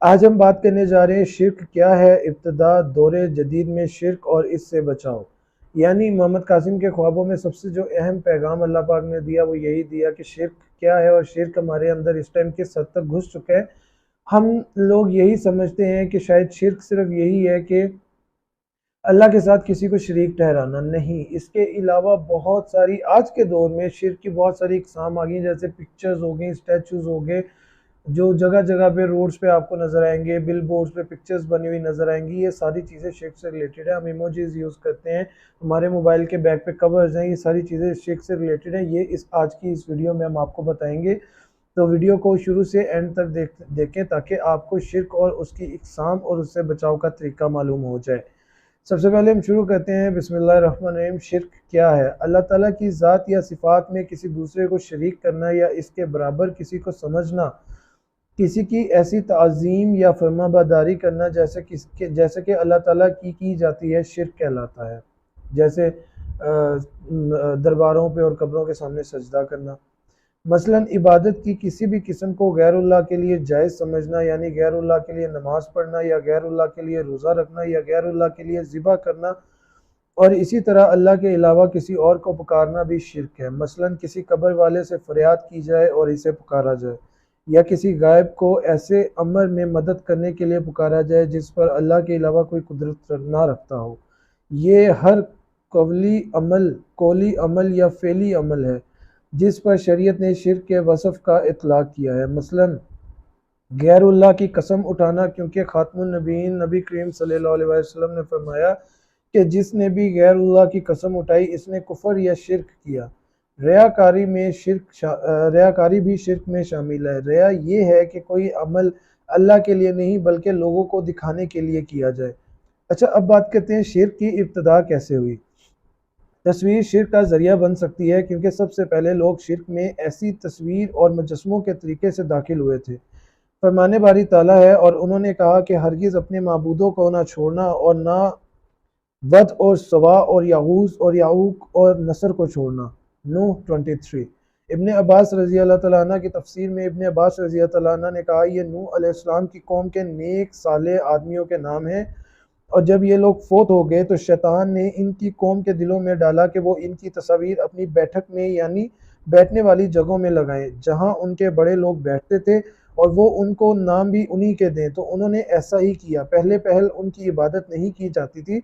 आज हम बात करने जा रहे हैं शिर्क क्या है, इब्तिदा, दौरे जदीद में शिर्क और इससे बचाओ। यानी मोहम्मद कासिम के ख्वाबों में सबसे जो अहम पैगाम अल्लाह पाक ने दिया वो यही दिया कि शिर्क क्या है और शिर्क हमारे अंदर इस टाइम किस हद तक घुस चुका है। हम लोग यही समझते हैं कि शायद शिर्क सिर्फ यही है कि अल्लाह के साथ किसी को शरीक ठहराना। नहीं, इसके अलावा बहुत सारी आज के दौर में शिर्क की बहुत सारी इकसाम आ गई, जैसे पिक्चर्स हो गई, स्टैचूज़ हो गए, जो जगह जगह पे रोड्स पे आपको नज़र आएंगे, बिल बोर्ड्स पे पिक्चर्स बनी हुई नज़र आएंगी। ये सारी चीज़ें शिर्क से रिलेटेड है। हम इमोजीज यूज़ करते हैं, हमारे मोबाइल के बैक पे कवर्स हैं, ये सारी चीज़ें शिर्क से रिलेटेड हैं। ये इस आज की इस वीडियो में हम आपको बताएंगे, तो वीडियो को शुरू से एंड तक देखें ताकि आपको शिर्क और उसकी इकसाम और उससे बचाव का तरीका मालूम हो जाए। सबसे पहले हम शुरू करते हैं, बिस्मिल्लाहिर्रहमानिर्रहीम। शिर्क क्या है? अल्लाह ताला की ज़ात या सिफ़ात में किसी दूसरे को शरीक करना या इसके बराबर किसी को समझना, किसी की ऐसी ताज़ीम या फरमाबरदारी करना जैसे कि अल्लाह ताला की जाती है, शिर्क कहलाता है। जैसे दरबारों पे और कब्रों के सामने सजदा करना। मसलन इबादत की किसी भी किस्म को गैरुल्लाह के लिए जायज़ समझना, यानी गैरुल्लाह के लिए नमाज़ पढ़ना या गैरुल्लाह के लिए रोज़ा रखना या गैरुल्लाह के लिए ज़िबा करना, और इसी तरह अल्लाह के अलावा किसी और को पुकारना भी शिर्क है। मसलन किसी कब्र वाले से फरियाद की जाए और इसे पुकारा जाए, या किसी गायब को ऐसे अमर में मदद करने के लिए पुकारा जाए जिस पर अल्लाह के अलावा कोई कुदरत ना रखता हो। ये हर कौली अमल या फ़ेली अमल है जिस पर शरीयत ने शिर्क के वसफ़ का इतलाक़ किया है। मसलन गैरुल्लाह की कसम उठाना, क्योंकि खातमुन नबीयीन नबी करीम सल्लल्लाहु अलैहि वसल्लम ने फरमाया कि जिसने भी गैरुल्लाह की कसम उठाई इसने कुफर या शिर्क किया। रियाकारी भी शिर्क में शामिल है। रिया ये है कि कोई अमल अल्लाह के लिए नहीं बल्कि लोगों को दिखाने के लिए किया जाए। अच्छा, अब बात करते हैं शिर्क की इब्तिदा कैसे हुई। तस्वीर शिर्क का ज़रिया बन सकती है क्योंकि सबसे पहले लोग शिर्क में ऐसी तस्वीर और मुजस्समों के तरीके से दाखिल हुए थे। फरमाने बारी ताला है, और उन्होंने कहा कि हरगिज़ अपने माबूदों को ना छोड़ना और ना वद और सवा और यागूस और याऊक और नसर को छोड़ना। नूह 23। इब्ने अब्बास रज़ी अल्लाह तआला अन्हु की तफसीर में इब्ने अब्बास रज़ी अल्लाह तआला अन्हु ने कहा, ये नूह अलैहिस्सलाम की कौम के नेक सालेह आदमियों के नाम हैं, और जब ये लोग फोत हो गए तो शैतान ने इनकी कौम के दिलों में डाला कि वो इनकी तस्वीर अपनी बैठक में यानी बैठने वाली जगहों में लगाएं जहां उनके बड़े लोग बैठते थे, और वो उनको नाम भी उन्हीं के दें। तो उन्होंने ऐसा ही किया। पहले पहल उनकी इबादत नहीं की जाती थी,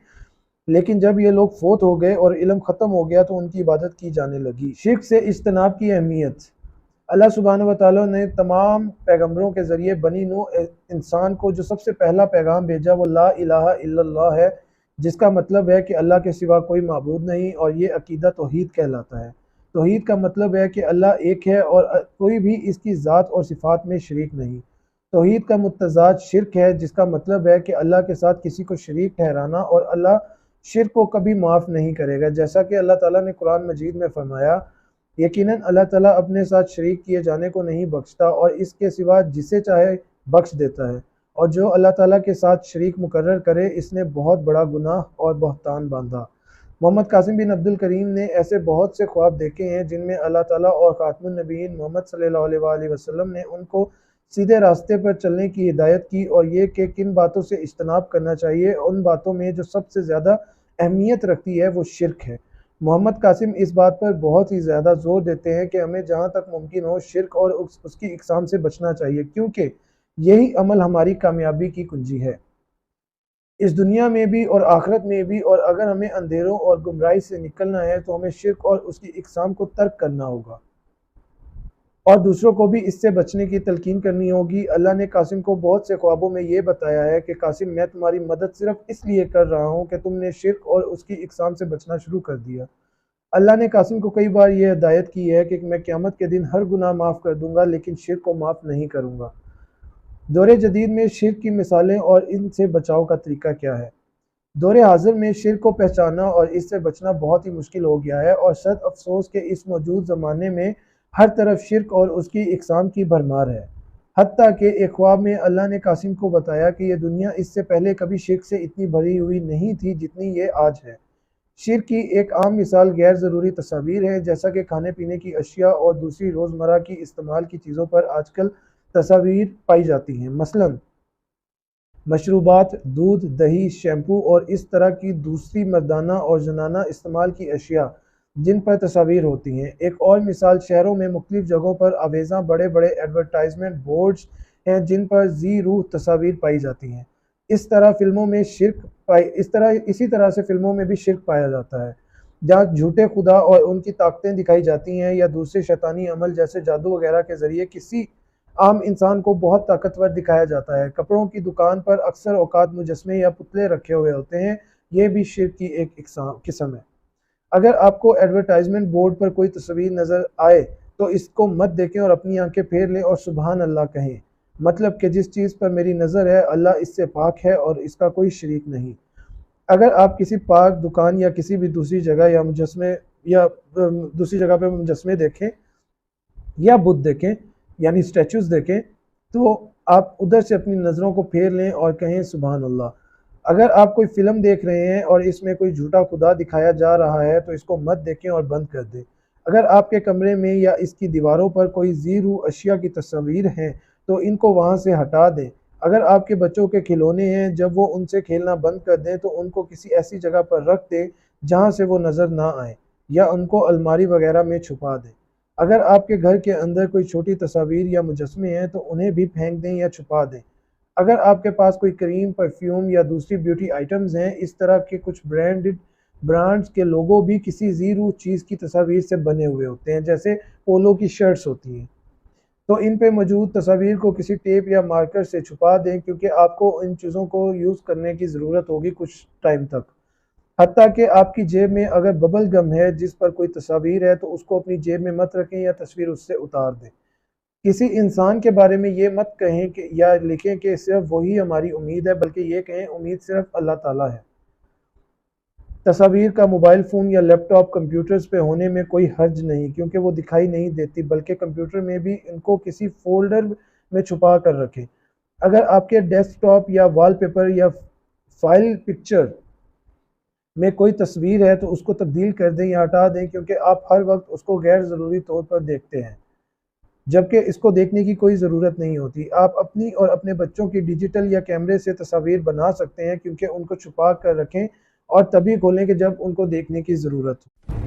लेकिन जब ये लोग फोत हो गए और इल्म ख़त्म हो गया तो उनकी इबादत की जाने लगी। शिर्क से इज्तनाब की अहमियत। अल्लाह सुब्हानहू व तआला ने तमाम पैगम्बरों के ज़रिए बनी नूह इंसान को जो सबसे पहला पैगाम भेजा वो ला इलाहा इल्लल्लाह है, जिसका मतलब है कि अल्लाह के सिवा कोई माबूद नहीं, और ये अकीदा तौहीद कहलाता है। तौहीद का मतलब है कि अल्लाह एक है और कोई भी इसकी ज़ात और सिफ़ात में शरीक नहीं। तौहीद का मुतज़ाद शिर्क है, जिसका मतलब है कि अल्लाह के साथ किसी को शरीक ठहराना, और अल्लाह शिर्क को कभी माफ़ नहीं करेगा। जैसा कि अल्लाह ताला ने कुरान मजीद में फरमाया, यकीनन अल्लाह ताला अपने साथ शरीक किए जाने को नहीं बख्शता और इसके सिवा जिसे चाहे बख्श देता है, और जो अल्लाह ताला के साथ शरीक मुकर्रर करे इसने बहुत बड़ा गुनाह और बहतान बांधा। मोहम्मद कासिम बिन अब्दुल करीम ने ऐसे बहुत से ख्वाब देखे हैं जिनमें अल्लाह ताला और खातमुन नबीयीन मोहम्मद सल्लल्लाहु अलैहि वसल्लम ने उनको सीधे रास्ते पर चलने की हिदायत की, और ये कि किन बातों से इज्तनाब करना चाहिए। उन बातों में जो सबसे ज़्यादा अहमियत रखती है वो शिर्क है। मोहम्मद कासिम इस बात पर बहुत ही ज़्यादा ज़ोर देते हैं कि हमें जहाँ तक मुमकिन हो शिर्क और उसकी इकसाम से बचना चाहिए, क्योंकि यही अमल हमारी कामयाबी की कुंजी है, इस दुनिया में भी और आखिरत में भी। और अगर हमें अंधेरों और गुमराही से निकलना है तो हमें शिर्क और उसकी इकसाम को तर्क करना होगा और दूसरों को भी इससे बचने की तलकीन करनी होगी। अल्लाह ने कासिम को बहुत से ख्वाबों में ये बताया है कि कासिम, मैं तुम्हारी मदद सिर्फ इसलिए कर रहा हूँ कि तुमने शिर्क और उसकी इकसाम से बचना शुरू कर दिया। अल्लाह ने कासिम को कई बार यह हिदायत की है कि मैं क़यामत के दिन हर गुनाह माफ़ कर दूंगा, लेकिन शिर्क को माफ़ नहीं करूँगा। दौरे जदीद में शिर्क की मिसालें और इनसे बचाव का तरीका क्या है। दौरे हाजिर में शिर्क को पहचानना और इससे बचना बहुत ही मुश्किल हो गया है, और सद अफसोस के इस मौजूद ज़माने में हर तरफ शिर्क और उसकी इकसाम की भरमार है। हत्ता कि एक ख्वाब में अल्लाह ने कासिम को बताया कि यह दुनिया इससे पहले कभी शिर्क से इतनी भरी हुई नहीं थी जितनी ये आज है। शिर्क की एक आम मिसाल गैर ज़रूरी तस्वीर है, जैसा कि खाने पीने की अशिया और दूसरी रोज़मर्रा की इस्तेमाल की चीज़ों पर आजकल तस्वीर पाई जाती हैं। मसलन मशरूबात, दूध, दही, शैम्पू और इस तरह की दूसरी मर्दाना और जनाना इस्तेमाल की अशिया जिन पर तस्वीर होती हैं। एक और मिसाल शहरों में मुख्तलिफ जगहों पर आवेज़ा बड़े बड़े एडवर्टाइजमेंट बोर्ड्स हैं जिन पर जी रूह तस्वीर पाई जाती हैं। इसी तरह से फिल्मों में भी शिर्क पाया जाता है, जहाँ झूठे खुदा और उनकी ताकतें दिखाई जाती हैं या दूसरे शैतानी अमल जैसे जादू वगैरह के ज़रिए किसी आम इंसान को बहुत ताकतवर दिखाया जाता है। कपड़ों की दुकान पर अक्सर औकात मुजस्मे या पुतले रखे हुए होते हैं, ये भी शिर्क की एक किस्म है। अगर आपको एडवर्टाइजमेंट बोर्ड पर कोई तस्वीर नज़र आए तो इसको मत देखें और अपनी आंखें फेर लें और सुबहान अल्लाह कहें, मतलब कि जिस चीज़ पर मेरी नज़र है अल्लाह इससे पाक है और इसका कोई शरीक नहीं। अगर आप किसी पाक दुकान या किसी भी दूसरी जगह या मुजस्मे या दूसरी जगह पर मुजस्मे देखें या बुत देखें यानी स्टैचूज़ देखें, तो आप उधर से अपनी नज़रों को फेर लें और कहें सुबहान अल्लाह। अगर आप कोई फ़िल्म देख रहे हैं और इसमें कोई झूठा खुदा दिखाया जा रहा है तो इसको मत देखें और बंद कर दें। अगर आपके कमरे में या इसकी दीवारों पर कोई ज़ीरू अशिया की तस्वीर हैं तो इनको वहाँ से हटा दें। अगर आपके बच्चों के खिलौने हैं, जब वो उनसे खेलना बंद कर दें तो उनको किसी ऐसी जगह पर रख दें जहाँ से वो नज़र ना आए या उनको अलमारी वगैरह में छुपा दें। अगर आपके घर के अंदर कोई छोटी तस्वीर या मुजस्मे हैं तो उन्हें भी फेंक दें या छुपा दें। अगर आपके पास कोई क्रीम, परफ्यूम या दूसरी ब्यूटी आइटम्स हैं, इस तरह के कुछ ब्रांड्स के लोगो भी किसी ज़ीरू चीज़ की तस्वीर से बने हुए होते हैं, जैसे पोलो की शर्ट्स होती हैं। तो इन पे मौजूद तस्वीर को किसी टेप या मार्कर से छुपा दें, क्योंकि आपको इन चीज़ों को यूज़ करने की ज़रूरत होगी कुछ टाइम तक। हत्ता कि आपकी जेब में अगर बबल गम है जिस पर कोई तस्वीर है तो उसको अपनी जेब में मत रखें या तस्वीर उससे उतार दें। किसी इंसान के बारे में ये मत कहें कि या लिखें कि सिर्फ वही हमारी उम्मीद है, बल्कि ये कहें उम्मीद सिर्फ अल्लाह ताला है। तस्वीर का मोबाइल फ़ोन या लैपटॉप कंप्यूटर्स पे होने में कोई हर्ज नहीं, क्योंकि वो दिखाई नहीं देती, बल्कि कंप्यूटर में भी इनको किसी फ़ोल्डर में छुपा कर रखें। अगर आपके डेस्कटॉप या वॉलपेपर या फाइल पिक्चर में कोई तस्वीर है तो उसको तब्दील कर दें या हटा दें, क्योंकि आप हर वक्त उसको गैर ज़रूरी तौर पर देखते हैं, जबकि इसको देखने की कोई ज़रूरत नहीं होती। आप अपनी और अपने बच्चों की डिजिटल या कैमरे से तस्वीर बना सकते हैं, क्योंकि उनको छुपा कर रखें और तभी खोलें कि जब उनको देखने की ज़रूरत हो।